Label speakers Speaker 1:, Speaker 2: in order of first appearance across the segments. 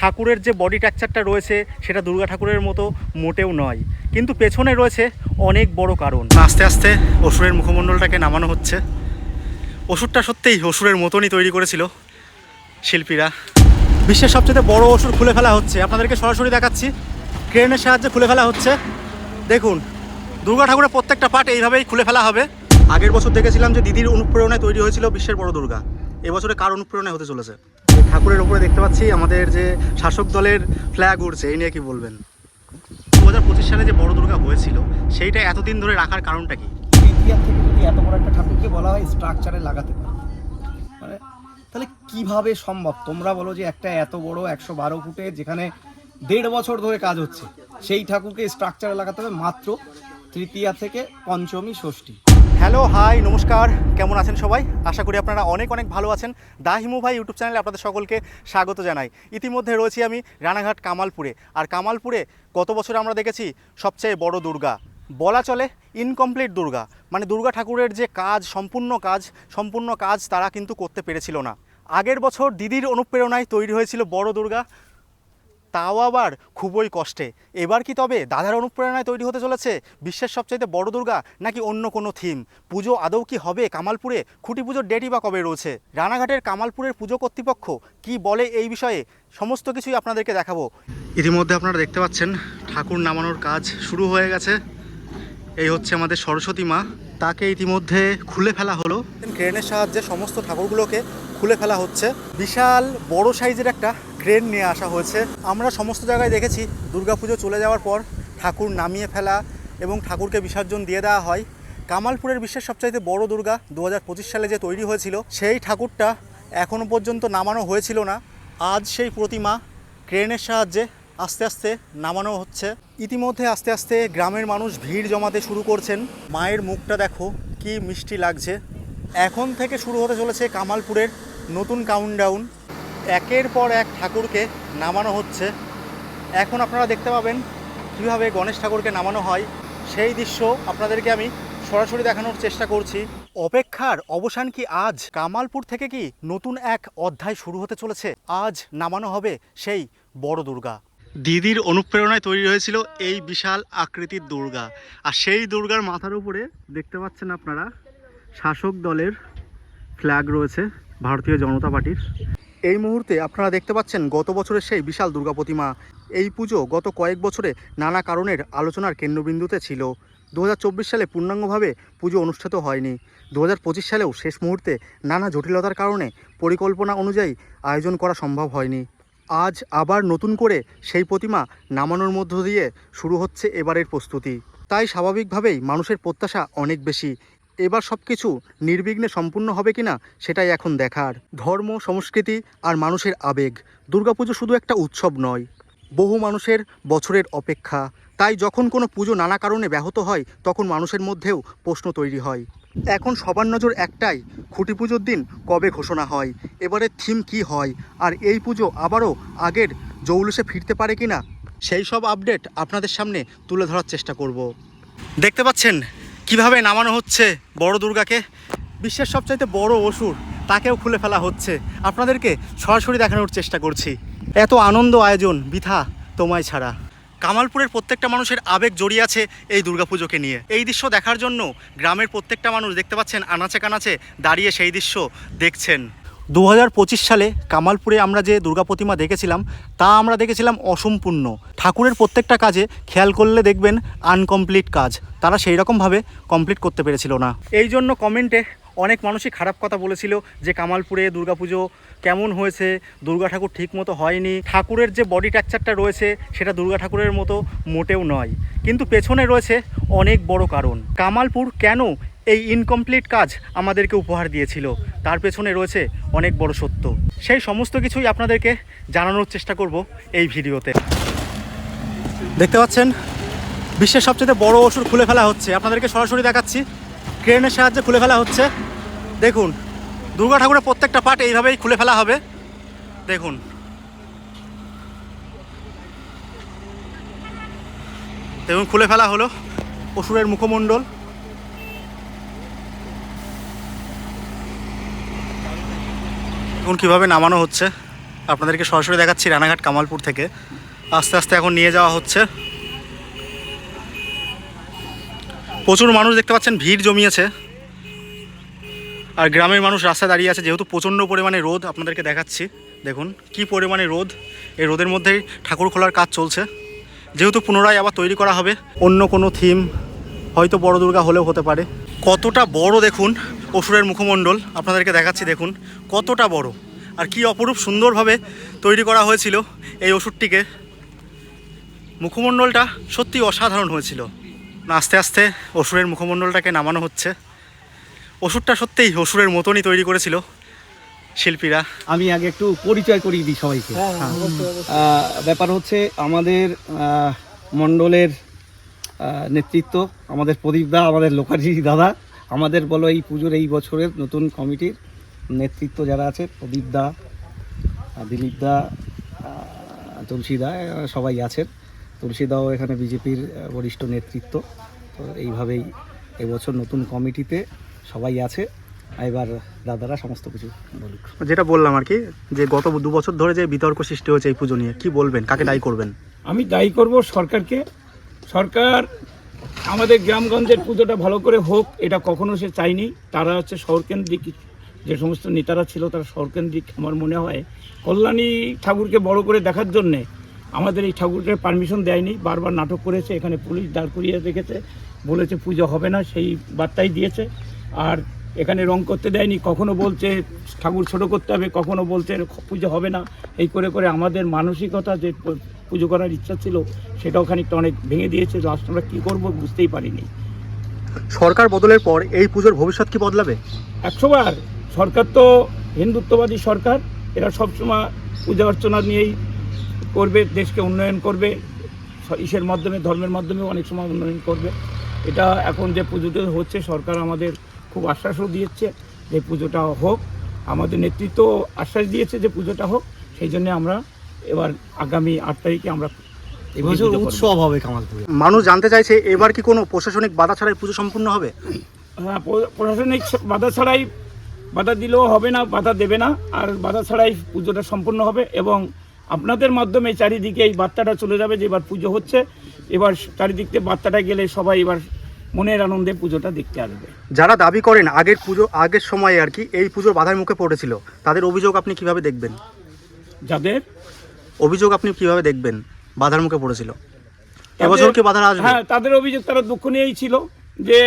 Speaker 1: ঠাকুরের যে বডি স্ট্রাকচারটা রয়েছে সেটা দুর্গা ঠাকুরের মতো মোটেও নয়, কিন্তু পেছনে রয়েছে অনেক বড় কারণ। আস্তে আস্তে অসুরের মুখমণ্ডলটাকে নামানো হচ্ছে। অসুরটা সত্যিই অসুরের মতনই তৈরি করেছিল শিল্পীরা। বিশ্বের সবচেয়ে বড় অসুর খুলে ফেলা হচ্ছে, আপনাদেরকে সরাসরি দেখাচ্ছি। ক্রেনের সাহায্যে খুলে ফেলা হচ্ছে। দেখুন, দুর্গা ঠাকুরের প্রত্যেকটা পার্ট এইভাবেই খুলে ফেলা হবে। আগের বছর দেখেছিলাম যে দিদির অনুপ্রেরণায় তৈরি হয়েছিল বিশ্বের বড় দুর্গা, এবছরে কার অনুপ্রেরণায় হতে চলেছে? ঠাকুরের উপরে দেখতে পাচ্ছি আমাদের যে শাসক দলের ফ্ল্যাগ উড়ছে, এই নিয়ে কি বলবেন? 2025 সালে যে বড় দুর্গা হয়েছিল সেইটা এতদিন ধরে রাখার কারণটা কি?
Speaker 2: ইতিহাস থেকে যদি এত বড় একটা ঠাকুরকে বলা হয় স্ট্রাকচারে লাগাতে পারে, মানে তাহলে কিভাবে সম্ভব? তোমরা বলো যে একটা এত বড় 112 ফুটে যেখানে 1.5 বছর ধরে কাজ হচ্ছে, সেই ঠাকুরকে স্ট্রাকচারে লাগাতে হবে মাত্র তৃতীয়া থেকে পঞ্চমী ষষ্ঠী।
Speaker 1: হ্যালো, হাই, নমস্কার, কেমন আছেন সবাই? আশা করি আপনারা অনেক ভালো আছেন। দা হিমু ভাই ইউটিউব চ্যানেলে আপনাদের সকলকে স্বাগত জানাই। ইতিমধ্যে রয়েছি আমি রানাঘাট কামালপুরে। আর কামালপুরে গত বছর আমরা দেখেছি সবচেয়ে বড় দুর্গা, বলা চলে ইনকমপ্লিট দুর্গা, মানে দুর্গা ঠাকুরের যে কাজ, সম্পূর্ণ কাজ তারা কিন্তু করতে পেরেছিল না। আগের বছর দিদির অনুপ্রেরণায় তৈরি হয়েছিল বড় দুর্গা, তাও আবার খুবই কষ্টে। এবার কি তবে দাদার অনুপ্রেরণায় তৈরি হতে চলেছে বিশ্বের সবচাইতে বড় দুর্গা, নাকি অন্য কোনো থিম? পুজো আদৌ কি হবে কামালপুরে? খুঁটি পুজোর ডেটই বা কবে রয়েছে? রানাঘাটের কামালপুরের পুজো কর্তৃপক্ষ কি বলে এই বিষয়ে সমস্ত কিছুই আপনাদেরকে দেখাবো। ইতিমধ্যে আপনারা দেখতে পাচ্ছেন ঠাকুর নামানোর কাজ শুরু হয়ে গেছে। এই হচ্ছে আমাদের সরস্বতী মা, তাকে ইতিমধ্যে খুলে ফেলা হলো। ক্রেনের সাহায্যে সমস্ত ঠাকুরগুলোকে খুলে ফেলা হচ্ছে। বিশাল বড় সাইজের একটা ক্রেন নিয়ে আসা হয়েছে। আমরা সমস্ত জায়গায় দেখেছি দুর্গাপুজো চলে যাওয়ার পর ঠাকুর নামিয়ে ফেলা এবং ঠাকুরকে বিসর্জন দিয়ে দেওয়া হয়। কামালপুরের বিশ্বের সবচাইতে বড় দুর্গা 2025 সালে যে তৈরি হয়েছিল, সেই ঠাকুরটা এখনও পর্যন্ত নামানো হয়েছিল না। আজ সেই প্রতিমা ক্রেনের সাহায্যে আস্তে আস্তে নামানো হচ্ছে। ইতিমধ্যে আস্তে আস্তে গ্রামের মানুষ ভিড় জমাতে শুরু করছেন। মায়ের মুখটা দেখো কি মিষ্টি লাগছে। এখন থেকে শুরু হতে চলেছে কামালপুরের নতুন কাউন্টডাউন। একের পর এক ঠাকুরকে নামানো হচ্ছে। এখন আপনারা দেখতে পাবেন কীভাবে গণেশ ঠাকুরকে নামানো হয়, সেই দৃশ্য আপনাদেরকে আমি সরাসরি দেখানোর চেষ্টা করছি। অপেক্ষার অবসান কি আজ? কামালপুর থেকে কি নতুন এক অধ্যায় শুরু হতে চলেছে? আজ নামানো হবে সেই বড় দুর্গা। দিদির অনুপ্রেরণায় তৈরি হয়েছিল এই বিশাল আকৃতির দুর্গা, আর সেই দুর্গার মাথার উপরে দেখতে পাচ্ছেন আপনারা শাসক দলের ফ্ল্যাগ রয়েছে, ভারতীয় জনতা পার্টির। এই মুহূর্তে আপনারা দেখতে পাচ্ছেন গত বছরের সেই বিশাল দুর্গা প্রতিমা। এই পুজো গত কয়েক বছরে নানা কারণের আলোচনার কেন্দ্রবিন্দুতে ছিল। 2024 সালে পূর্ণাঙ্গভাবে পুজো অনুষ্ঠিত হয়নি। 2025 সালেও শেষ মুহূর্তে নানা জটিলতার কারণে পরিকল্পনা অনুযায়ী আয়োজন করা সম্ভব হয়নি। আজ আবার নতুন করে সেই প্রতিমা নামানোর মধ্য দিয়ে শুরু হচ্ছে এবারের প্রস্তুতি। তাই স্বাভাবিকভাবেই মানুষের প্রত্যাশা অনেক বেশি। এবার সব কিছু নির্বিঘ্নে সম্পূর্ণ হবে কিনা সেটাই এখন দেখার। ধর্ম, সংস্কৃতি আর মানুষের আবেগ, দুর্গাপুজো শুধু একটা উৎসব নয়, বহু মানুষের বছরের অপেক্ষা। তাই যখন কোনো পুজো নানা কারণে ব্যাহত হয়, তখন মানুষের মধ্যেও প্রশ্ন তৈরি হয়। এখন সবার নজর একটাই, খুঁটি পুজোর দিন কবে ঘোষণা হয়, এবারের থিম কি হয়, আর এই পুজো আবারও আগের জৌলুসে ফিরতে পারে কিনা, সেই সব আপডেট আপনাদের সামনে তুলে ধরার চেষ্টা করব। দেখতে পাচ্ছেন কিভাবে নামানো হচ্ছে বড় দুর্গাকে। বিশ্বের সবচাইতে বড় অসুর, তাকেও খুলে ফেলা হচ্ছে। আপনাদেরকে সরাসরি দেখানোর চেষ্টা করছি। এত আনন্দ আয়োজন বৃথা তোমায় ছাড়া। কামালপুরের প্রত্যেকটা মানুষের আবেগ জড়িয়ে আছে এই দুর্গাপুজোকে নিয়ে। এই দৃশ্য দেখার জন্য গ্রামের প্রত্যেকটা মানুষ দেখতে পাচ্ছেন আনাচে কানাচে দাঁড়িয়ে সেই দৃশ্য দেখছেন। 2025 সালে কামালপুরে আমরা যে দুর্গা প্রতিমা দেখেছিলাম, তা আমরা দেখেছিলাম অসম্পূর্ণ। ঠাকুরের প্রত্যেকটা কাজে খেয়াল করলে দেখবেন আনকমপ্লিট কাজ, তারা সেই রকমভাবে কমপ্লিট করতে পেরেছিল না। এই জন্য কমেন্টে অনেক মানুষই খারাপ কথা বলেছিল যে কামালপুরে দুর্গাপুজো কেমন হয়েছে, দুর্গা ঠাকুর ঠিক মতো হয়নি। ঠাকুরের যে বডি স্ট্রাকচারটা রয়েছে সেটা দুর্গা ঠাকুরের মতো মোটেও নয়, কিন্তু পেছনে রয়েছে অনেক বড় কারণ। কামালপুর কেন এই ইনকমপ্লিট কাজ আমাদেরকে উপহার দিয়েছিল, তার পেছনে রয়েছে অনেক বড় সত্য। সেই সমস্ত কিছুই আপনাদেরকে জানানোর চেষ্টা করব এই ভিডিওতে। দেখতে পাচ্ছেন বিশ্বের সবচেয়ে বড় অসুর খুলে ফেলা হচ্ছে, আপনাদেরকে সরাসরি দেখাচ্ছি। ক্রেনের সাহায্যে খুলে ফেলা হচ্ছে। দেখুন, দুর্গা ঠাকুরের প্রত্যেকটা পার্ট এইভাবেই খুলে ফেলা হবে। দেখুন, দেখুন খুলে ফেলা হলো অসুরের মুখমণ্ডল। দেখুন কীভাবে নামানো হচ্ছে। আপনাদেরকে সরাসরি দেখাচ্ছি রানাঘাট কামালপুর থেকে। আস্তে আস্তে এখন নিয়ে যাওয়া হচ্ছে। প্রচুর মানুষ দেখতে পাচ্ছেন, ভিড় জমিয়েছে। আর গ্রামের মানুষ রাস্তায় দাঁড়িয়ে আছে, যেহেতু প্রচণ্ড পরিমাণে রোদ। আপনাদেরকে দেখাচ্ছি, দেখুন কি পরিমাণে রোদ। এই রোদের মধ্যেই ঠাকুর খোলার কাজ চলছে, যেহেতু পুনরায় আবার তৈরি করা হবে অন্য কোনো থিম, হয়তো বড় দুর্গা হলেও হতে পারে। কতটা বড় দেখুন অসুরের মুখমণ্ডল, আপনাদেরকে দেখাচ্ছি দেখুন কতটা বড়। আর কি অপরূপ সুন্দরভাবে তৈরি করা হয়েছিল এই অসুরটিকে। মুখমণ্ডলটা সত্যি অসাধারণ হয়েছিল। আস্তে আস্তে অসুরের মুখমণ্ডলটাকে নামানো হচ্ছে। অসুরটা সত্যিই অসুরের মতনই তৈরি করেছিল শিল্পীরা।
Speaker 2: আমি আগে একটু পরিচয় করিয়ে দিই সবাইকে। ব্যাপার হচ্ছে আমাদের মণ্ডলের নেতৃত্ব আমাদের প্রদীপদা, আমাদের লোকাজি দাদা, আমাদের বলো এই পুজোর এই বছরের নতুন কমিটির নেতৃত্ব যারা আছে, প্রদীপদা, দিলীপদা, তুলসীদা, সবাই আছেন। তুলসীদাও এখানে বিজেপির বরিষ্ঠ নেতৃত্ব। তো এইভাবেই এবছর নতুন কমিটিতে সবাই আছে। এবার দাদারা সমস্ত কিছু বলুক।
Speaker 1: যেটা বললাম আর কি, যে গত 2 বছর ধরে যে বিতর্ক সৃষ্টি হয়েছে এই পুজো নিয়ে, কি বলবেন, কাকে দায়ী করবেন?
Speaker 3: আমি দায়ী করব সরকারকে। সরকার আমাদের গ্রামগঞ্জের পুজোটা ভালো করে হোক, এটা কখনো সে চায়নি। তারা হচ্ছে শহরকেন্দ্রিক, যে সমস্ত নেতারা ছিল তারা শহরকেন্দ্রিক। আমার মনে হয় কল্যাণী ঠাকুরকে বড় করে দেখার জন্যে আমাদের এই ঠাকুরকে পারমিশন দেয়নি। বারবার নাটক করেছে, এখানে পুলিশ দাঁড় করিয়ে রেখেছে, বলেছে পুজো হবে না, সেই বার্তাই দিয়েছে। আর এখানে রং করতে দেয়নি, কখনো বলছে ঠাকুর ছোট করতে হবে, কখনো বলছে পুজো হবে না। এই করে করে আমাদের মানসিকতা যে পুজো করার ইচ্ছা ছিল সেটাও খানিকটা অনেক ভেঙে দিয়েছে। লাস্ট আমরা কী করবো বুঝতেই পারিনি।
Speaker 1: সরকার বদলের পর এই পুজোর ভবিষ্যৎ কি বদলাবে?
Speaker 3: 100 বার। সরকার তো হিন্দুত্ববাদী সরকার, এরা সবসময় পূজা অর্চনা নিয়েই করবে, দেশকে উন্নয়ন করবে, ইসের মাধ্যমে, ধর্মের মাধ্যমে অনেক সময় উন্নয়ন করবে। এটা এখন যে পুজোটা হচ্ছে, সরকার আমাদের খুব আশ্বাসও দিয়েছে যে পুজোটা হোক। আমাদের নেতৃত্ব আশ্বাস দিয়েছে যে পুজোটা হোক। সেই জন্য আমরা এবার আগামী 8 তারিখে আমরা
Speaker 2: এবছর উৎসব হবে কামালপুরে।
Speaker 1: মানুষ জানতে চাইছে এবার কি কোনো প্রশাসনিক বাধা ছাড়াই পুজো সম্পূর্ণ হবে?
Speaker 3: হ্যাঁ, প্রশাসনিক বাধা ছাড়াই, বাধা দিলেও হবে না, বাধা দেবে না, আর বাধা ছাড়াই পুজোটা সম্পূর্ণ হবে। এবং আপনাদের মাধ্যমে চারিদিকে এই বার্তাটা চলে যাবে যে এবার পুজো হচ্ছে। এবার চারিদিক থেকে বার্তাটা গেলে সবাই এবার মনের আনন্দে পুজোটা দেখতে আসবে।
Speaker 1: যারা দাবি করেন আগের সময়ে আর কি এই পুজোর বাধার মুখে পড়েছিল, তাদের অভিযোগ আপনি কিভাবে দেখবেন?
Speaker 3: যাদের
Speaker 1: অভিযোগ আপনি কিভাবে দেখবেন বাধার মুখে পড়েছিল, এবছর কি বাধা আসবে?
Speaker 3: হ্যাঁ, তাদের অভিযোগ, তারা দুঃখ নিয়েই ছিল যে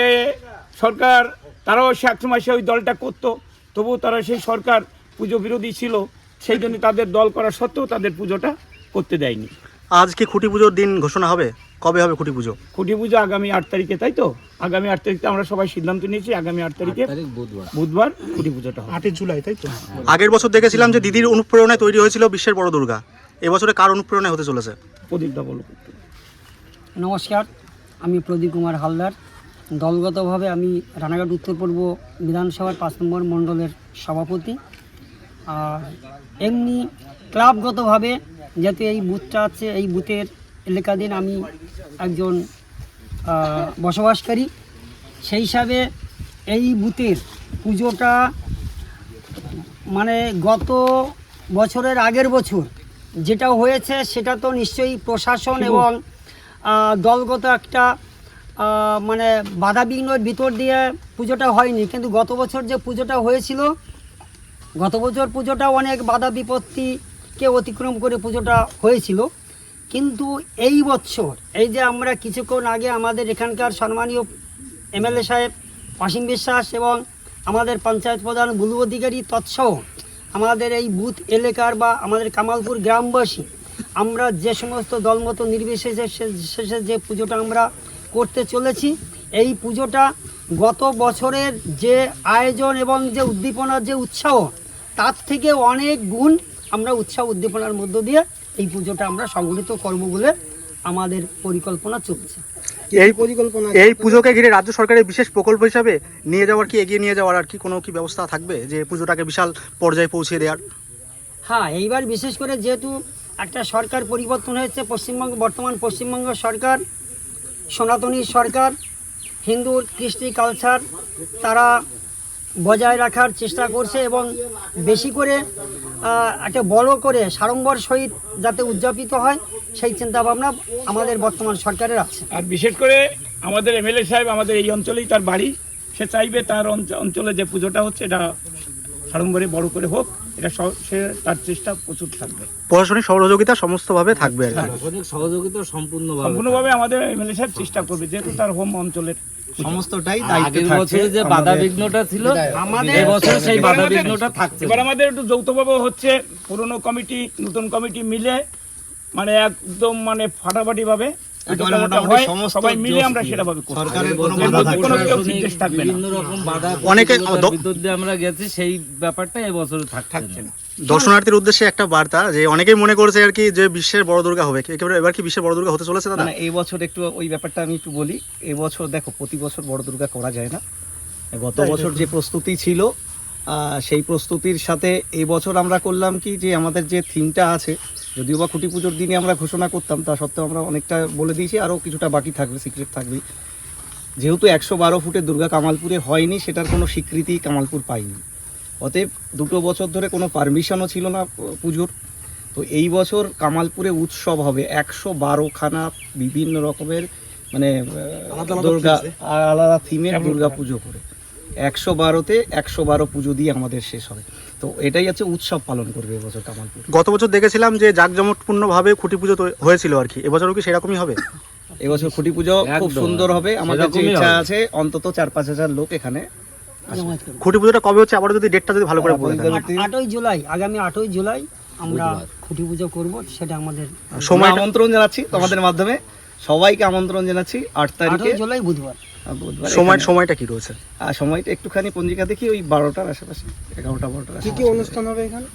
Speaker 3: সরকার, তারাও সে একসময় সে ওই দলটা করতো, তবুও তারা সেই সরকার পুজো বিরোধী ছিল, সেই জন্য তাদের দল করা সত্ত্বেও তাদের পুজোটা করতে দেয়নি।
Speaker 1: আজ কি খুঁটি পুজোর দিন ঘোষণা হবে? কবে হবে খুঁটি পুজো?
Speaker 3: খুঁটি পুজো আগামী 8 তারিখে, তাই তো? আগামী 8 তারিখে আমরা সবাই সিদ্ধান্ত নিয়েছি, আগামী 8 তারিখে বুধবার খুঁটি পুজোটা হবে।
Speaker 1: 8 জুলাই, তাই তো? আগের বছর দেখেছিলাম যে দিদির অনুপ্রেরণায় তৈরি হয়েছিল বিশ্বের বড় দুর্গা, এবছরে কার অনুপ্রেরণায় হতে চলেছে?
Speaker 3: প্রদীপদা বলো।
Speaker 4: নমস্কার, আমি প্রদীপ কুমার হালদার। দলগতভাবে আমি রানাঘাট উত্তর পূর্ব বিধানসভার 5 নম্বর মণ্ডলের সভাপতি। আর এমনি ক্লাবগতভাবে যাতে এই বুথটা আছে, এই বুথের এলাকাধীন আমি একজন বসবাসকারী, সেই হিসাবে এই বুথের পুজোটা মানে গত বছরের আগের বছর যেটা হয়েছে সেটা তো নিশ্চয়ই প্রশাসন এবং দলগত একটা মানে বাধাবিঘ্নের ভিতর দিয়ে পুজোটা হয়নি। কিন্তু গত বছর যে পুজোটা হয়েছিল, গত বছর পুজোটা অনেক বাধা বিপত্তিকে অতিক্রম করে পুজোটা হয়েছিল। কিন্তু এই বছর এই যে আমরা কিছুক্ষণ আগে আমাদের এখানকার সম্মানীয় এমএলএ সাহেব অসীম বিশ্বাস এবং আমাদের পঞ্চায়েত প্রধান বুলু অধিকারী তৎসহ আমাদের এই বুথ এলাকার বা আমাদের কামালপুর গ্রামবাসী, আমরা যে সমস্ত দলমত নির্বিশেষে যে পুজোটা আমরা করতে চলেছি, এই পুজোটা গত বছরের যে আয়োজন এবং যে উদ্দীপনার যে উৎসাহ, তার থেকে অনেক গুণ আমরা উৎসাহ উদ্দীপনার মধ্য দিয়ে এই পুজোটা আমরা সংগঠিত করব বলে আমাদের পরিকল্পনা চলছে।
Speaker 1: এই পুজোকে ঘিরে রাজ্য সরকারের বিশেষ প্রকল্প হিসাবে নিয়ে যাওয়ার কি, এগিয়ে নিয়ে যাওয়ার আর কি কোনো কি ব্যবস্থা থাকবে যে পুজোটাকে বিশাল পর্যায়ে পৌঁছে দেওয়ার?
Speaker 4: হ্যাঁ, এইবার বিশেষ করে যেহেতু একটা সরকার পরিবর্তন হয়েছে, বর্তমান পশ্চিমবঙ্গ সরকার সনাতনী সরকার, হিন্দুর কৃষ্টি কালচার তারা বজায় রাখার চেষ্টা করছে এবং বেশি করে একটা বড় করে সাড়ম্বর সহিত যাতে উদযাপিত হয় সেই চিন্তাভাবনা আমাদের বর্তমান সরকারের আছে।
Speaker 3: আর বিশেষ করে আমাদের এমএলএ সাহেব আমাদের এই অঞ্চলেই তার বাড়ি, সে চাইবে তার অঞ্চলে যে পুজোটা হচ্ছে এটা সাড়ম্বরে বড় করে হোক, এটা সে তার চেষ্টা প্রচুর থাকবে।
Speaker 1: প্রশাসনিক সহযোগিতা সমস্তভাবে থাকবে আর কি।
Speaker 5: প্রশাসনিক সহযোগিতা
Speaker 3: সম্পূর্ণভাবে আমাদের এমএলএ সাহেব চেষ্টা করবে, যেহেতু তার হোম অঞ্চলের
Speaker 2: সমস্তটাই দায়িত্ব
Speaker 5: আগের
Speaker 2: থাকছে
Speaker 5: বছরে যে বাধা বিঘ্নটা ছিল
Speaker 4: আমাদের
Speaker 5: এই বছর সেই বাধা বিঘ্নটা থাকছে।
Speaker 3: এবার আমাদের একটু যৌথভাবে হচ্ছে, পুরনো কমিটি নতুন কমিটি মিলে মানে একদম মানে ফাটাফাটি ভাবে
Speaker 2: একেবারে মোটামুটি সমস্ত
Speaker 3: সবাই মিলে আমরা সেটা ভাবে করব।
Speaker 2: সরকারের কোনো
Speaker 3: এর
Speaker 2: বাধা
Speaker 3: মধ্যে
Speaker 2: থাকবে
Speaker 3: কোনো
Speaker 2: না।
Speaker 3: কেউ নির্দেশ থাকবে না।
Speaker 5: বিভিন্ন রকম বাধা
Speaker 1: অনেকে
Speaker 5: ভিতর দিয়ে আমরা গেছি, সেই ব্যাপারটা এবছরে থাকছে না।
Speaker 1: দর্শনার্থীর উদ্দেশ্যে একটা বার্তা, যে অনেকেই মনে করছে আর কি যে বিশ্বের বড় দুর্গা হবে, একেবারে এবার কি বিশ্বের বড় দুর্গা হতে চলেছে দাদা?
Speaker 2: মানে এই বছর একটু ওই ব্যাপারটা আমি একটু বলি। এই বছর দেখো, প্রতি বছর বড় দুর্গা করা যায় না। গত বছর যে প্রস্তুতি ছিল সেই প্রস্তুতির সাথে এই বছর আমরা করলাম কি, যে আমাদের যে থিমটা আছে, যদিও বা খুঁটি পুজোর দিনে আমরা ঘোষণা করতাম, তা সত্ত্বেও আমরা অনেকটা বলে দিয়েছি, আরও কিছুটা বাকি থাকবে, সিক্রেট থাকবে। যেহেতু 112 ফুটের দুর্গা কামালপুরে হয়নি, সেটার কোনো স্বীকৃতি কামালপুর পায়নি। অতএব 2 বছর ধরে কোনো পারমিশনও ছিল না পুজোর। তো এই বছর কামালপুরে উৎসব হবে, 112খানা বিভিন্ন রকমের মানে দুর্গা আলাদা থিমের দুর্গা পুজো করে 112তে 112 পুজো দিয়ে আমাদের শেষ হবে। তো এটাই হচ্ছে উৎসব পালন করবে এবছর কামালপুর।
Speaker 1: গত বছর দেখেছিলাম যে জাঁকজমকপূর্ণ ভাবে খুঁটি পুজো হয়েছিল আর কি, এবছরও কি সেরকমই হবে?
Speaker 2: এবছর খুঁটি পুজো খুব
Speaker 5: একদম।
Speaker 2: সুন্দর হবে। আমাদের যে
Speaker 5: সেরকমই
Speaker 2: ইচ্ছা
Speaker 5: হবে।
Speaker 2: আছে অন্তত 4-5 হাজার লোক এখানে
Speaker 1: খুঁটি পুজোটা কবে হচ্ছে, আবার যদি ডেটটা যদি ভালো করে বলে দেন।
Speaker 4: 8ই জুলাই, আগামী 8ই জুলাই আমরা খুঁটি পুজো করব, সেটা আমাদের
Speaker 2: সময় আমন্ত্রণ জানাচ্ছি তোমাদের মাধ্যমে, সবাইকে আমন্ত্রণ জানাচ্ছি 8 তারিখে
Speaker 4: 8ই জুলাই বুধবার।
Speaker 2: বুধবার।
Speaker 1: সময়টা কি রয়েছে?
Speaker 2: আর সময়টা একটুখানি পঞ্জিকা দেখি, ওই 12টার আশেপাশে, 11টা-12টার
Speaker 4: কি কি
Speaker 2: আশেপাশে।
Speaker 4: অনুষ্ঠান হবে এখানে?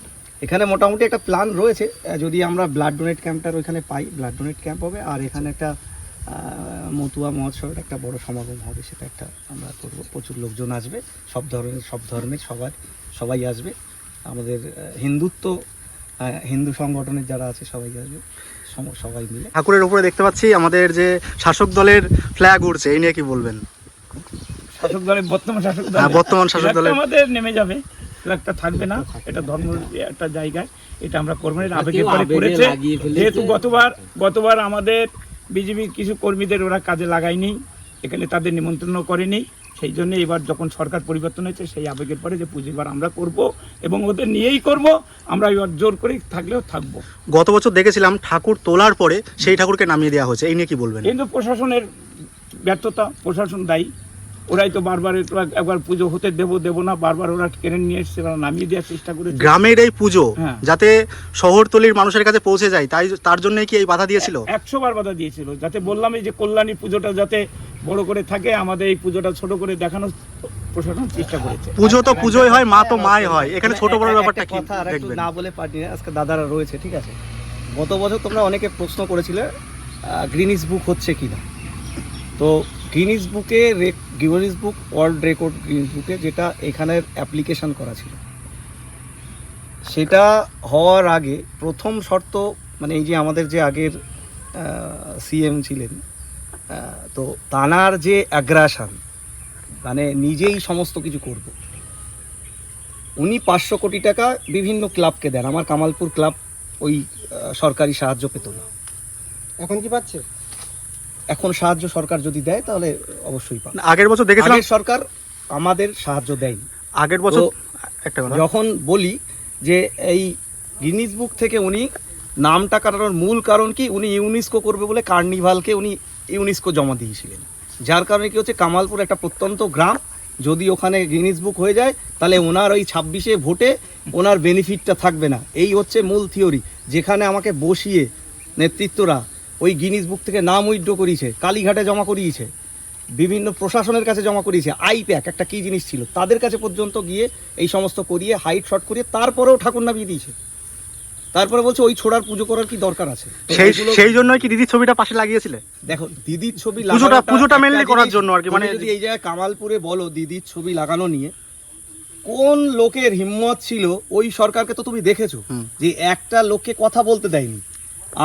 Speaker 2: এখানে মোটামুটি একটা প্ল্যান রয়েছে, যদি আমরা ব্লাড ডোনেট ক্যাম্পটার ওইখানে পাই, ব্লাড ডোনেট ক্যাম্প হবে। আর এখানে একটা মতুয়া মহোৎসবের একটা বড় সমাগম হবে, সেটা একটা আমরা করবো। প্রচুর লোকজন আসবে, সব ধর্মের সবাই আসবে। আমাদের হিন্দু সংগঠনের যারা আছে সবাই আসবে, সবাই মিলে।
Speaker 1: ঠাকুরের উপরে দেখতে পাচ্ছি আমাদের যে শাসক দলের ফ্ল্যাগ উড়ছে, এই নিয়ে কি বলবেন?
Speaker 3: শাসক দলের বর্তমান শাসক দল,
Speaker 1: হ্যাঁ, বর্তমান শাসক দলের
Speaker 3: আমাদের নেমে যাবে, ফ্ল্যাগটা থাকবে না। এটা ধর্ম একটা জায়গায়, এটা আমরা করবো না, এটা আবেগের পরে
Speaker 5: আবেগে
Speaker 3: করেছে।
Speaker 5: লাগিয়ে ফেলেছে।
Speaker 3: যেহেতু গতবার আমাদের বিজেপির কিছু কর্মীদের ওরা কাজে লাগায়নি, এখানে তাদের নিমন্ত্রণ করেনি, সেই জন্য এবার যখন সরকার পরিবর্তন হয়েছে, সেই আবেগের পরে যে পুজো এবার আমরা করব এবং ওদের নিয়েই করব। আমরা এবার জোর করে থাকলেও থাকবো।
Speaker 1: গত বছর দেখেছিলাম ঠাকুর তোলার পরে সেই ঠাকুরকে নামিয়ে দেওয়া হয়েছে, এই নিয়ে কি বলবেন?
Speaker 3: কিন্তু প্রশাসনের ব্যর্থতা, প্রশাসন দায়ী। ওরাই তো বারবার একবার পুজো হতে দেবো না, বারবার ওরা কেড়ে নিয়ে এসছে, ওরা নামিয়ে দেওয়ার চেষ্টা করেছে।
Speaker 1: গ্রামের এই পুজো
Speaker 3: হ্যাঁ।
Speaker 1: যাতে শহরতলির মানুষের কাছে পৌঁছে যায়, তার জন্য কি এই বাধা দিয়েছিল?
Speaker 3: 100 বার বাধা দিয়েছিল, যাতে বললাম এই যে কল্যাণী পুজোটা যাতে বড় করে থাকে, আমাদের এই পুজোটা ছোট করে দেখানোর প্রশাসন চেষ্টা করেছে।
Speaker 1: পুজো তো পুজোই হয়, মা তো মাই হয়, এখানে ছোট বড় ব্যাপারটা কি
Speaker 2: কথা আর একটু
Speaker 1: দেখবেন?
Speaker 2: না বলে পারি না, আজকে দাদারা রয়েছে, ঠিক আছে। গত বছর তোমরা অনেকে প্রশ্ন করেছিলে গ্রিনিস বুক হচ্ছে কিনা। তো গ্রিনিস বুক ওয়ার্ল্ড রেকর্ড গ্রিনিস বুকে যেটা এখানের অ্যাপ্লিকেশন করা ছিল, সেটা হওয়ার আগে প্রথম শর্ত, মানে এই যে আমাদের যে আগের সিএম ছিলেন, তো তানার যে অ্যাগ্রাশন, মানে নিজেই সমস্ত কিছু করব, উনি 500 কোটি টাকা বিভিন্ন ক্লাবকে দেন। আমার কামালপুর ক্লাব ওই সরকারি সাহায্য পেত না।
Speaker 4: এখন কি পাচ্ছে?
Speaker 2: এখন সাহায্য সরকার যদি দেয় তাহলে অবশ্যই পাবে।
Speaker 1: আগের বছর দেখেছিলাম,
Speaker 2: আগের সরকার আমাদের সাহায্য দেয়নি।
Speaker 1: আগের বছর
Speaker 2: তো
Speaker 1: একটা কথা,
Speaker 2: যখন বলি যে এই গিনিস বুক থেকে উনি নামটা কাটানোর মূল কারণ কি, উনি ইউনেস্কো করবে বলে কার্নিভালকে উনি ইউনেস্কো জমা দিয়েছিলেন। যার কারণে কি হচ্ছে, কামালপুর একটা প্রত্যন্ত গ্রাম, যদি ওখানে গিনিস বুক হয়ে যায় তাহলে ওনার ওই 26-এ ভোটে ওনার বেনিফিটটা থাকবে না। এই হচ্ছে মূল থিওরি, যেখানে আমাকে বসিয়ে নেতৃত্বরা ওই গিনিস বুক থেকে নাম উইথড্র করিয়েছে, কালীঘাটে জমা করিয়েছে, বিভিন্ন প্রশাসনের কাছে জমা করিয়েছে। আইপ্যাক একটা কী জিনিস ছিল, তাদের কাছে পর্যন্ত গিয়ে এই সমস্ত করিয়ে হাইট শর্ট করিয়ে তারপরেও ঠাকুর নামিয়ে দিয়েছে। তারপরে বলছে ওই ছোড়ার পুজো করার কি দরকার আছে? তো এগুলো-
Speaker 1: সেই জন্যই কি দিদির ছবিটা পাশে লাগিয়েছিলে?
Speaker 2: দেখো, দিদির ছবি
Speaker 1: পুজোটা
Speaker 2: একটা
Speaker 1: mainly করার
Speaker 2: জিনিস,
Speaker 1: জন্য আর কি,
Speaker 2: তুমি
Speaker 1: মানে
Speaker 2: যদি এই জায়গায় কামালপুরে বলো দিদির ছবি লাগানো নিয়ে, কোন লোকের হিম্মত ছিল? ওই সরকারকে তো তুমি দেখেছো যে একটা লোককে কথা বলতে দেয়নি।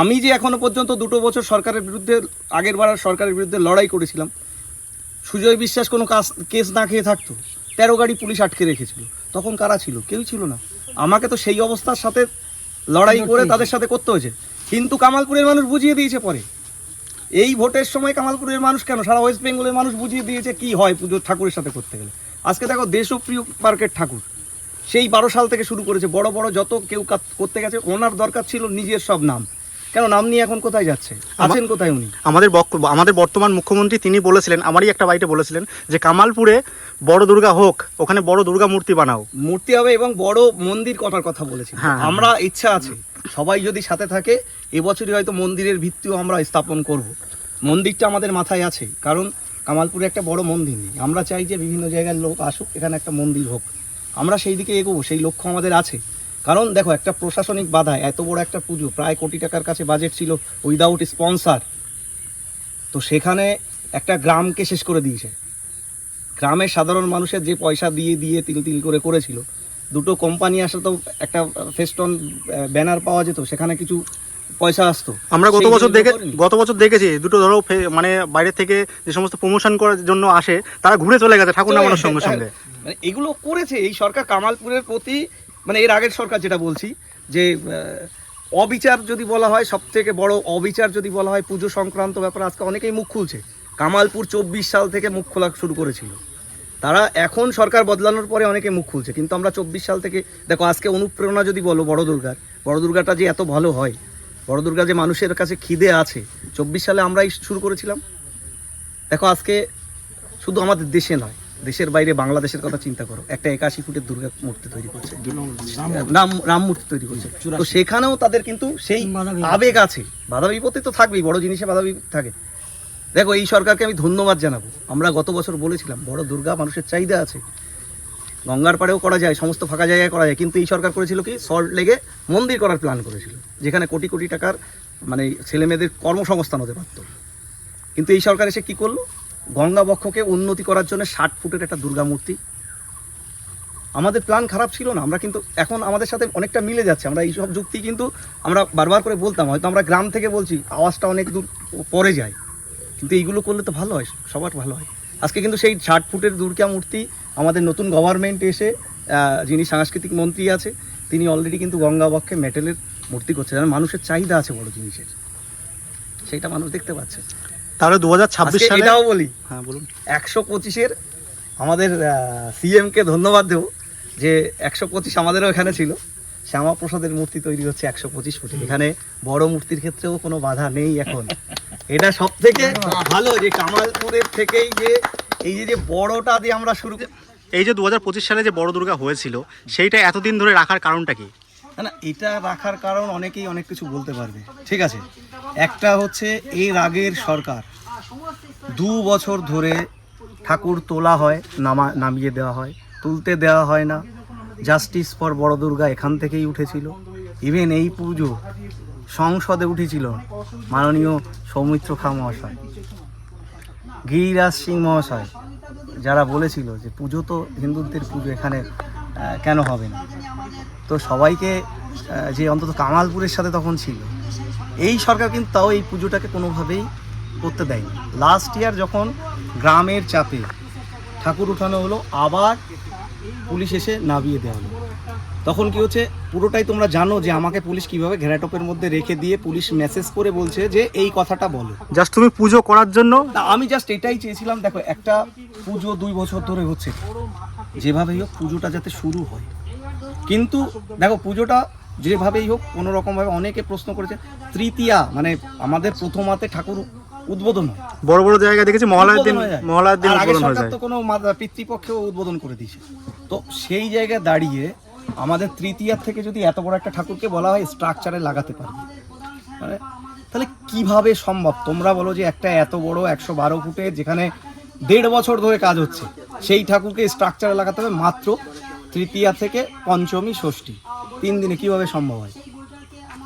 Speaker 2: আমি যে এখনো পর্যন্ত 2 বছর সরকারের বিরুদ্ধে, আগের বার সরকারের বিরুদ্ধে লড়াই করেছিলাম, সুজয় বিশ্বাস কোনো কেস না খেয়ে থাকতো? 13 গাড়ি পুলিশ আটকে রেখেছিল, তখন কারা ছিল? কেউ ছিল না। আমাকে তো সেই অবস্থার সাথে লড়াই করে তাদের সাথে করতে হয়েছে, কিন্তু কামালপুরের মানুষ বুঝিয়ে দিয়েছে পরে। এই ভোটের সময় কামালপুরের মানুষ কেন, সারা ওয়েস্ট বেঙ্গলের মানুষ বুঝিয়ে দিয়েছে কি হয় পুজো ঠাকুরের সাথে করতে গেলে। আজকে দেখো দেশপ্রিয় পার্কের ঠাকুর সেই 12 সাল থেকে শুরু করেছে, বড় বড় যত কেউ করতে গেছে, ওনার দরকার ছিল নিজের সব নাম, কেন নাম নিয়ে এখন কোথায় যাচ্ছে, আছেন কোথায় উনি?
Speaker 1: আমাদের বর্তমান মুখ্যমন্ত্রী তিনি বলেছিলেন, আমারই একটা বাড়িতে বলেছিলেন যে কামালপুরে বড় দুর্গা হোক, ওখানে বড় দুর্গা মূর্তি বানাও,
Speaker 2: মূর্তি হবে এবং বড় মন্দির করার কথা বলেছি।
Speaker 1: হ্যাঁ।
Speaker 2: আমরা ইচ্ছা আছে সবাই যদি সাথে থাকে, এবছরই হয়তো মন্দিরের ভিত্তিও আমরা স্থাপন করব। মন্দিরটা আমাদের মাথায় আছে, কারণ কামালপুরে একটা বড় মন্দির নেই। আমরা চাই যে বিভিন্ন জায়গার লোক আসুক, এখানে একটা মন্দির হোক, আমরা সেই দিকে এগোবো, সেই লক্ষ্য আমাদের আছে। কারণ দেখো একটা প্রশাসনিক বাধা, এত বড় একটা পুজো, প্রায় কোটি টাকার কাছে বাজেট ছিল উইদাউট স্পন্সার, তো সেখানে একটা গ্রামকে শেষ করে দিয়েছে। গ্রামের সাধারণ মানুষের যে পয়সা দিয়ে দিয়ে তিল তিল করে করেছিল, দুটো কোম্পানি আসলে তো একটা ফেস্টন ব্যানার পাওয়া যেত, সেখানে কিছু পয়সা আসতো।
Speaker 1: আমরা গত
Speaker 2: সেইগুলো
Speaker 1: বছর দেখেছি দুটো ধরো মানে বাইরে থেকে যে সমস্ত প্রমোশন করার জন্য আসে তারা ঘুরে চলে গেছে ঠাকুর নামানোর সঙ্গে সঙ্গে।
Speaker 2: মানে এগুলো করেছে এই সরকার কামালপুরের প্রতি, মানে এর আগের সরকার, যেটা বলছি যে অবিচার যদি বলা হয়, সব থেকে বড় অবিচার যদি বলা হয় পুজো সংক্রান্ত ব্যাপার, আজকে অনেকেই মুখ খুলছে। কামালপুর 24 সাল থেকে মুখ খোলা শুরু করেছিল, তারা এখন সরকার বদলানোর পরে অনেকে মুখ খুলছে, কিন্তু আমরা 24 সাল থেকে দেখো আজকে অনুপ্রেরণা যদি বলো বড় দুর্গাটা যে এত ভালো হয়, বড় দুর্গা যে মানুষের কাছে খিদে আছে, 24 সালে আমরাই শুরু করেছিলাম। দেখো আজকে শুধু আমাদের দেশে নয়, দেশের বাইরে বাংলাদেশের কথা চিন্তা করো, একটা 81 ফুটের দুর্গা মূর্তি তৈরি করছে, রাম মূর্তি তৈরি করছে, তো সেখানেও তাদের কিন্তু সেই আবেগ আছে। বাধা বিপত্তি তো থাকবেই, বড় জিনিসে বাধা বিপত্তি থাকে। দেখো এই সরকারকে আমি ধন্যবাদ জানাবো। আমরা গত বছর বলেছিলাম বড় দুর্গা মানুষের চাহিদা আছে, গঙ্গার পাড়েও করা যায়, সমস্ত ফাঁকা জায়গায় করা যায়, কিন্তু এই সরকার করেছিল কি, সল্ট লেগে মন্দির করার প্ল্যান করেছিল, যেখানে কোটি কোটি টাকার মানে ছেলে মেয়েদের কর্মসংস্থান হতে পারত। কিন্তু এই সরকার এসে কি করলো, গঙ্গা বক্ষকে উন্নতি করার জন্য 60 ফুটের একটা দুর্গা মূর্তি। আমাদের প্ল্যান খারাপ ছিল না, আমরা কিন্তু এখন আমাদের সাথে অনেকটা মিলে যাচ্ছে। আমরা এইসব যুক্তি কিন্তু আমরা বারবার করে বলতাম, হয়তো আমরা গ্রাম থেকে বলছি, আওয়াজটা অনেক দূর পরে যায়, কিন্তু এইগুলো করলে তো ভালো হয়, সবার ভালো হয়। আজকে কিন্তু সেই 60 ফুটের দুর্গা মূর্তি আমাদের নতুন গভর্নমেন্ট এসে, যিনি সাংস্কৃতিক মন্ত্রী আছে, তিনি অলরেডি কিন্তু গঙ্গা বক্ষে মেটেলের মূর্তি করছে, কারণ মানুষের চাহিদা আছে বড় জিনিসের, সেইটা মানুষ দেখতে পাচ্ছে।
Speaker 1: তাহলে 2026 সালে
Speaker 2: এটাও বলি,
Speaker 1: হ্যাঁ বলুন,
Speaker 2: 125-এর আমাদের সিএমকে ধন্যবাদ দেব যে 125 আমাদেরও এখানে ছিল, শ্যামাপ্রসাদের মূর্তি তৈরি হচ্ছে 125 ফুটে। এখানে বড় মূর্তির ক্ষেত্রেও কোনো বাধা নেই এখন। এটা সব থেকে ভালো যে কামালপুরের থেকেই যে এই যে বড়টা দিয়ে আমরা শুরু।
Speaker 1: এই যে 2025 সালে যে বড় দুর্গা হয়েছিল সেইটা এতদিন ধরে রাখার কারণটা কি?
Speaker 2: না, এটা রাখার কারণ অনেকেই অনেক কিছু বলতে পারবে, ঠিক আছে। একটা হচ্ছে এর আগের সরকার 2 বছর ধরে ঠাকুর তোলা হয়, নামিয়ে দেওয়া হয়, তুলতে দেওয়া হয় না। জাস্টিস ফর বড় দুর্গা এখান থেকেই উঠেছিল। ইভেন এই পুজো সংসদে উঠেছিল মাননীয় সৌমিত্র খা মহাশয়, গিরিরাজ সিং মহাশয়, যারা বলেছিল যে পুজো তো হিন্দুদের পুজো, এখানে কেন হবে না। তো সবাইকে যে অন্তত কামালপুরের সাথে তখন ছিল, এই সরকার কিন্তু তাও এই পুজোটাকে কোনোভাবেই করতে দেয়নি। লাস্ট ইয়ার যখন গ্রামের চাপে ঠাকুর উঠানো হলো, আবার পুলিশ এসে নামিয়ে দেওয়া হলো। তখন কি হচ্ছে পুরোটাই তোমরা জানো যে আমাকে পুলিশ কিভাবে ঘেরাটোপের মধ্যে রেখে দিয়ে পুলিশ মেসেজ করে বলছে যে এই কথাটা বলো,
Speaker 1: জাস্ট তুমি পুজো করার জন্য।
Speaker 2: আমি জাস্ট এটাই চেয়েছিলাম, দেখো একটা পুজো 2 বছর ধরে হচ্ছে, যেভাবেই হোক পুজোটা যাতে শুরু হয়। কিন্তু দেখো পুজোটা যেভাবেই হোক কোনো রকমভাবে অনেকে প্রশ্ন করেছে, তৃতীয়া মানে আমাদের প্রথমাতে ঠাকুর উদ্বোধন হয়,
Speaker 1: বড় বড় জায়গায় দেখেছি মহালয়ার দিন
Speaker 2: আগের
Speaker 1: উদ্বোধন হয়ে
Speaker 2: সরকার
Speaker 1: যায়।
Speaker 2: তো কোনো পিতৃপক্ষেও উদ্বোধন করে দিয়েছে। তো সেই জায়গায় দাঁড়িয়ে আমাদের তৃতীয়ার থেকে যদি এত বড় একটা ঠাকুরকে বলা হয় স্ট্রাকচারে লাগাতে পারবে, মানে তাহলে কিভাবে সম্ভব? তোমরা বলো যে একটা এত বড় 112 ফুটের, যেখানে 1.5 বছর ধরে কাজ হচ্ছে, সেই ঠাকুরকে স্ট্রাকচারে লাগাতে হবে মাত্র তৃতীয়া থেকে পঞ্চমী ষষ্ঠী 3 দিনে, কিভাবে সম্ভব হয়?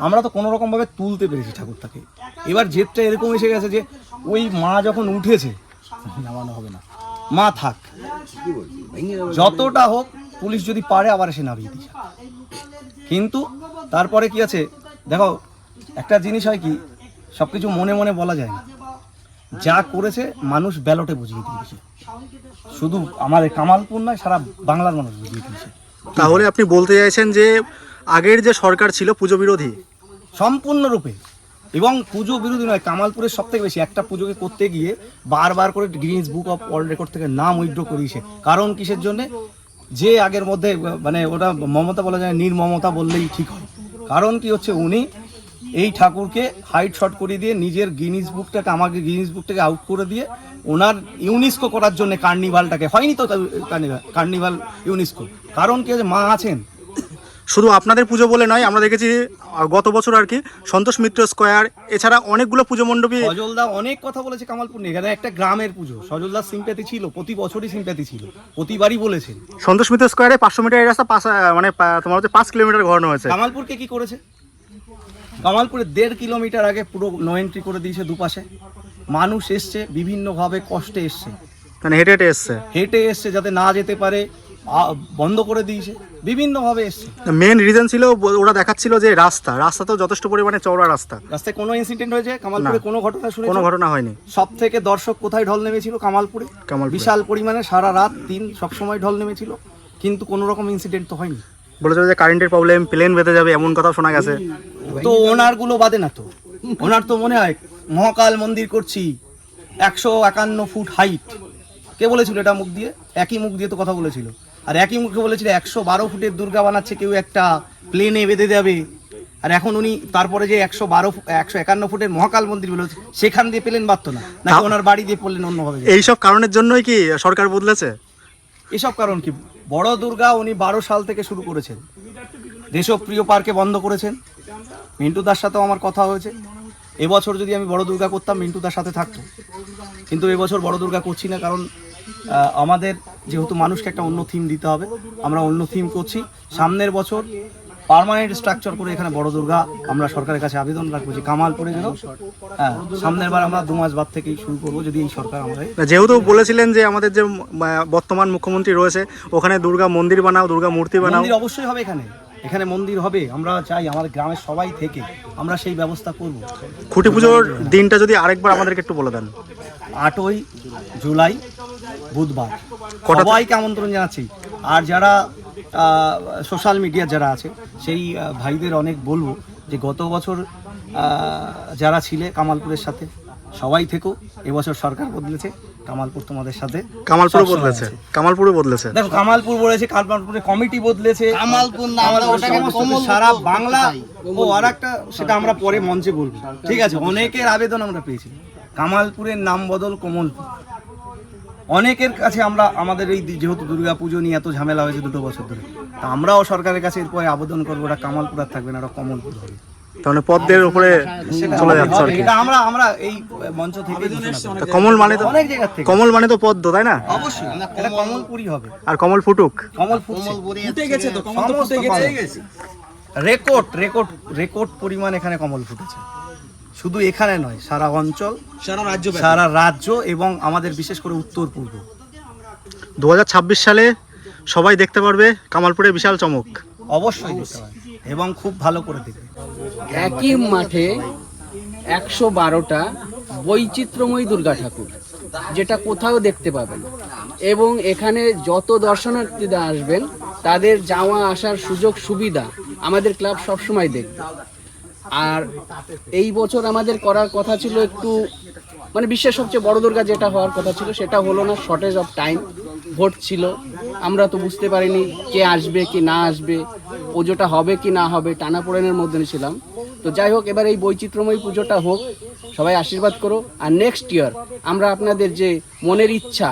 Speaker 2: আমরা তো কোনো রকমভাবে তুলতে পেরেছি ঠাকুরটাকে। এবার জেদটা এরকম এসে গেছে যে ওই মা যখন উঠেছে, নামানো হবে না, মা থাক, যতটা হোক পুলিশ যদি পারে আবার এসে নামিয়ে দিচ্ছে। কিন্তু তারপরে কি আছে দেখো, একটা জিনিস হয় কি, সব কিছু মনে মনে বলা যায় না। যা করেছে মানুষ ব্যালটে বুঝিয়ে দিয়েছে, শুধু আমাদের কামালপুর নয়, সারা বাংলার মানুষ বুঝিয়ে দিয়েছে।
Speaker 1: তাহলে আপনি বলতে চাইছেন যে আগের যে সরকার ছিল পুজো বিরোধী?
Speaker 2: সম্পূর্ণরূপে, এবং পুজো বিরোধী নয়, কামালপুরের সব থেকে বেশি একটা পুজোকে করতে গিয়ে বারবার করে Guinness book of world record থেকে নাম উইথড্র করিয়েছে। কারণ কিসের জন্যে? যে আগের মধ্যে মানে ওটা মমতা বলা যায়, নির্মমতা বললেই ঠিক হয়। কারণ কি হচ্ছে, উনি এই ঠাকুরকে হাইট শর্ট করে দিয়ে নিজের আমাকে গিনিস বুকটাকে আউট করে দিয়ে ওনার ইউনেস্কো করার জন্য কার্নিভালটাকে, হয়নি তো কার্নিভাল ইউনেস্কো। কারণ কি হচ্ছে, মা আছেন।
Speaker 1: শুধু আপনাদের পুজো বলে নয়, আমরা দেখেছি গত বছর আর কি সন্তোষ মিত্র স্কোয়ার, এছাড়া অনেকগুলো পুজো মণ্ডপী।
Speaker 2: সজলদা অনেক কথা বলেছে কামালপুর নিয়ে, এখানে একটা গ্রামের পুজো, সজলদার সিম্প্যাথি ছিল, প্রতি বছরই সিম্প্যাথি ছিল, প্রতিবারই বলেছেন।
Speaker 1: সন্তোষ মিত্র স্কোয়ারে 500 মিটার রাস্তা তোমার হচ্ছে 5 কিলোমিটার ঘোরানো হয়েছে।
Speaker 2: কামালপুরকে কি করেছে? কামালপুরে 1.5 কিলোমিটার আগে পুরো নো এন্ট্রি করে দিয়েছে দুপাশে। মানুষ এসছে, বিভিন্নভাবে কষ্টে এসছে,
Speaker 1: মানে হেঁটে হেঁটে এসছে,
Speaker 2: হেঁটে এসছে, যাতে না যেতে পারে বন্ধ করে দিয়েছে, বিভিন্নভাবে এসছে।
Speaker 1: মেন রিজন ছিল ওরা দেখাচ্ছিল যে রাস্তা তো যথেষ্ট পরিমাণে চওড়া রাস্তা।
Speaker 2: রাস্তায় কোনো ইনসিডেন্ট হয়েছে কামালপুরে? কোনো ঘটনা শুনেছি?
Speaker 1: কোনো ঘটনা হয়নি।
Speaker 2: সব থেকে দর্শক কোথায় ঢল নেমেছিল? কামালপুরে। বিশাল পরিমাণে সারা রাত দিন সবসময় ঢল নেমেছিল, কিন্তু কোনো রকম ইনসিডেন্ট তো হয়নি।
Speaker 1: বলেছিল যে কারেন্টের প্রবলেম, প্লেন বেঁধে যাবে, এমন কথা শোনা গেছে।
Speaker 2: তো ওনারগুলো বাদে না তো, ওনার তো মনে হয় মহাকাল মন্দির করছি 151 ফুট হাইট, কে বলেছিল এটা মুখ দিয়ে? একই মুখ দিয়ে তো কথা বলেছিল। আর একই মুখে বলেছিল 112 ফুটের দুর্গা বানাচ্ছে কেউ, একটা প্লেনে বেঁধে যাবে। আর এখন উনি তারপরে যে 151 ফুটের মহাকাল মন্দির বলে, সেখান দিয়ে প্লেন বাঁধতো না, নাকি ওনার বাড়ি দিয়ে পড়লেন অন্যভাবে?
Speaker 1: এইসব কারণের জন্যই কি সরকার বদলেছে?
Speaker 2: এসব কারণ কি? বড় দুর্গা উনি 12 সাল থেকে শুরু করেছেন, দেশপ্রিয় পার্কে বন্ধ করেছেন। মিন্টু দার সাথেও আমার কথা হয়েছে, এবছর যদি আমি বড় দুর্গা করতাম মিন্টু দার সাথে থাকতো, কিন্তু এবছর বড় দুর্গা করছি না। কারণ আমাদের যেহেতু মানুষকে একটা অন্য থিম দিতে হবে, আমরা অন্য থিম করছি। সামনের বছর পার্মানেন্ট স্ট্রাকচার করে এখানে বড় দুর্গা আমরা সরকারের কাছে আবেদন রাখবো যে কামালপুরে যেন সামনের বার আমরা 2 মাস বাদ থেকেই শুরু করবো, যদি এই সরকার আমাদের।
Speaker 1: যেহেতু বলেছিলেন যে আমাদের যে বর্তমান মুখ্যমন্ত্রী রয়েছে, ওখানে দুর্গা মন্দির বানাও, দুর্গা মূর্তি বানাও।
Speaker 2: মন্দির অবশ্যই হবে, এখানে মন্দির হবে। আমরা চাই আমাদের গ্রামের সবাই থেকে আমরা সেই ব্যবস্থা করব।
Speaker 1: খুঁটি পুজোর দিনটা যদি আরেকবার আমাদেরকে একটু বলে দেন।
Speaker 2: 8ই জুলাই বুধবার, সবাইকে আমন্ত্রণ জানাচ্ছি। আর যারা সোশ্যাল মিডিয়া যারা আছে সেই ভাইদের অনেক বলবো যে গত বছর যারা ছিলে কামালপুরের সাথে, সবাই থেকো। এবছর সরকার বদলেছে, কামালপুর তোমাদের সাথে।
Speaker 1: কামালপুর বদলেছে, কামালপুরে বদলেছে।
Speaker 2: দেখো কামালপুর বলেছে, কামালপুরে কমিটি বদলেছে, কামালপুর না সারা বাংলা। ও আর একটা, সেটা আমরা পরে মঞ্চে বলবো, ঠিক আছে? অনেকের আবেদন আমরা পেয়েছি, কামালপুরের নাম বদল কমলপুর। অনেকের কাছে আমরা আমাদের এই যেহেতু দুর্গা পুজো নিয়ে এত ঝামেলা হয়েছে 2 বছর ধরে, তা আমরাও সরকারের কাছে এরপরে আবেদন করবো, ওরা কামালপুর আর থাকবে না, ওরা কমলপুর হবে।
Speaker 1: তাহলে পদ্মের উপরে চলে যাচ্ছে আর কি।
Speaker 2: এটা আমরা এই মঞ্চ থেকে
Speaker 1: কমল মানে তো
Speaker 2: অনেক জায়গা থেকে,
Speaker 1: কমল মানে তো পদ্ম, তাই না?
Speaker 2: অবশ্যই এটা কমলপুরই হবে।
Speaker 1: আর কমল ফুটুক,
Speaker 2: কমল ফুটে গেছে তো, কমল ফুটে গেছে। রেকর্ড পরিমাণ এখানে কমল ফুটেছে। শুধু এখানে নয়, সারা অঞ্চল, সারা রাজ্য এবং আমাদের বিশেষ করে উত্তর পূর্ব।
Speaker 1: 2026 সালে সবাই দেখতে পারবে কামালপুরে বিশাল চমক।
Speaker 2: অবশ্যই দেখতে পাবে এবং খুব ভালো করে দেখবে।
Speaker 6: একই মাঠে 112টা বৈচিত্র্যময় দুর্গা ঠাকুর, যেটা কোথাও দেখতে পাবেন। এবং এখানে যত দর্শনার্থীরা আসবেন তাদের যাওয়া আসার সুযোগ সুবিধা আমাদের ক্লাব সবসময় দেখবে। আর এই বছর আমাদের করার কথা ছিল একটু, মানে বিশ্বের সবচেয়ে বড় দুর্গা যেটা হওয়ার কথা ছিল সেটা হলো না, শর্টেজ অফ টাইম, ভোট ছিল, আমরা তো বুঝতে পারিনি কে আসবে কি না আসবে, পুজোটা হবে কি না হবে, টানাপোড়েনের মধ্যে ছিলাম। তো যাই হোক, এবার এই বৈচিত্র্যময় পুজোটা হোক, সবাই আশীর্বাদ করো। আর নেক্সট ইয়ার আমরা আপনাদের যে মনের ইচ্ছা,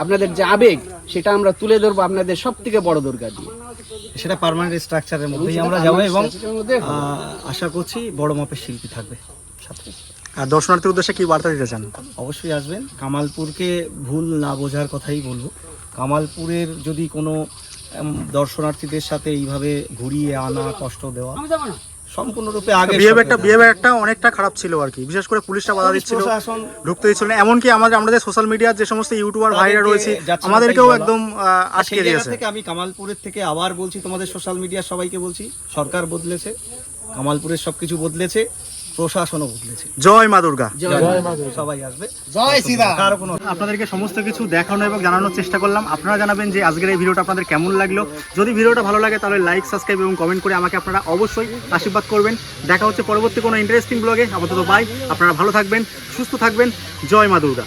Speaker 6: আপনাদের যে আবেগ, সেটা আমরা তুলে ধরবো আপনাদের সব থেকে বড় দুর্গা দিয়ে।
Speaker 2: সেটা পার্মানেন্ট স্ট্রাকচারের মধ্যেই আমরা যাবো এবং আশা করছি বড় মাপের শিল্পী থাকবে সাথে।
Speaker 1: আর দর্শনার্থীর উদ্দেশ্যে কি বার্তা দিতে চান?
Speaker 2: অবশ্যই আসবেন। কামালপুরকে ভুল না বোঝার কথাই বলবো। কামালপুরের যদি কোনো দর্শনার্থীদের সাথে এইভাবে ঘুরিয়ে আনা, কষ্ট দেওয়া সম্পূর্ণরূপে আগে
Speaker 1: বিহেভিয়ারটা অনেকটা খারাপ ছিল আর কি। বিশেষ করে পুলিশটা বাধা দিচ্ছিল, ঢুকতে দিচ্ছিল না। এমনকি আমরা যে সোশ্যাল মিডিয়ার যে সমস্ত ইউটিউবার ভাইরা রয়েছে আমাদেরকেও একদম আটকে দিয়েছে।
Speaker 2: থেকে আমি কামালপুরের থেকে আবার বলছি, তোমাদের সোশ্যাল মিডিয়ার সবাইকে বলছি, সরকার বদলেছে, কামালপুরের সবকিছু বদলেছে। প্রশাসনও বদলেছে।
Speaker 1: জয় মা দুর্গা।
Speaker 2: সবাই আসবে, জয় শ্রীরাম। কারো কোনো
Speaker 1: আপনাদেরকে সমস্ত কিছু দেখানো এবং জানানোর চেষ্টা করলাম। আপনারা জানাবেন যে আজকের এই ভিডিওটা আপনাদের কেমন লাগলো। যদি ভিডিওটা ভালো লাগে তাহলে লাইক, সাবস্ক্রাইব এবং কমেন্ট করে আমাকে আপনারা অবশ্যই আশীর্বাদ করবেন। দেখা হচ্ছে পরবর্তী কোনো ইন্টারেস্টিং ব্লগে। আপাতত বাই, আপনারা ভালো থাকবেন, সুস্থ থাকবেন। জয় মা দুর্গা।